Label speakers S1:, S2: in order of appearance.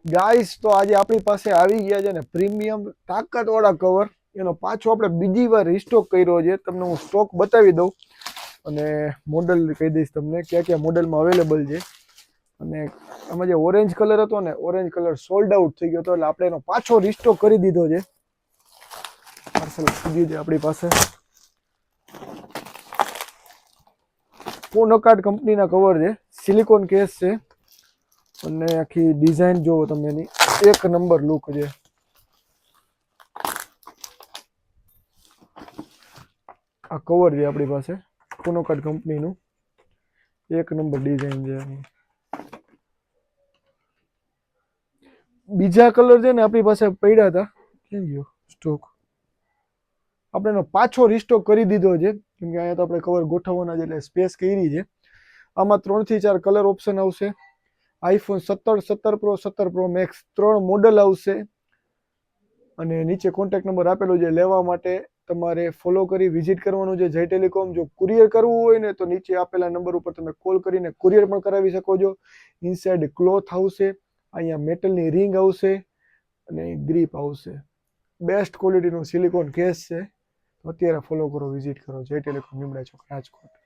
S1: Guys તો આજે આપણી પાસે આવી ગયા છે ને પ્રીમિયમ તાકાતવાળા કવર. એનો પાછો આપણે બીજી વાર રીસ્ટોક કર્યો છે. તમને હું સ્ટોક બતાવી દઉં અને મોડલ કહી દઈશ તમને ક્યાં ક્યાં મોડલમાં અવેલેબલ છે. અને આમાં જે ઓરેન્જ કલર હતો ને, ઓરેન્જ કલર સોલ્ડ આઉટ થઈ ગયો હતો, એટલે આપણે એનો પાછો રીસ્ટોક કરી દીધો છે. પાર્સલ સુધી છે આપણી પાસે. પોનોકાર્ડ કંપનીના કવર છે, સિલિકોન કેસ છે અને આખી ડિઝાઇન જોવો તમે એની, એક નંબર લુક છે. આ કવર છે આપણી પાસે પોનોકાર્ડ કંપનીનું, એક નંબર ડિઝાઇન છે. બીજા કલર છે ને આપણી પાસે પડ્યા હતા, ક્યાં ગયો સ્ટોક? આપણે એનો પાછો રીસ્ટોક કરી દીધો છે, કેમ કે અહીંયા તો આપણે કવર ગોઠવવાના છે એટલે સ્પેસ કરી છે. આમાં 3 થી 4 કલર ઓપ્શન આવશે. IPhone 17, 17 pro, 17 pro max 3 model આવશે. અને નીચે કોન્ટેક્ટ નંબર આપેલો છે. લેવા માટે તમારે ફોલો કરી વિઝિટ કરવાનું છે જય ટેલિકોમ. જો કુરિયર કરવું હોય ને તો નીચે આપેલા નંબર ઉપર તમે કોલ કરીને કુરિયર પણ કરાવી શકો છો. ઇનસાઇડ ક્લોથ આવશે, અહીંયા મેટલની રિંગ આવશે અને ગ્રીપ આવશે. બેસ્ટ ક્વોલિટીનું સિલિકોન કેસ છે. અત્યારે ફોલો કરો, વિઝિટ કરો. જય ટેલિકોમ, લીમડા ચોક, રાજકોટ.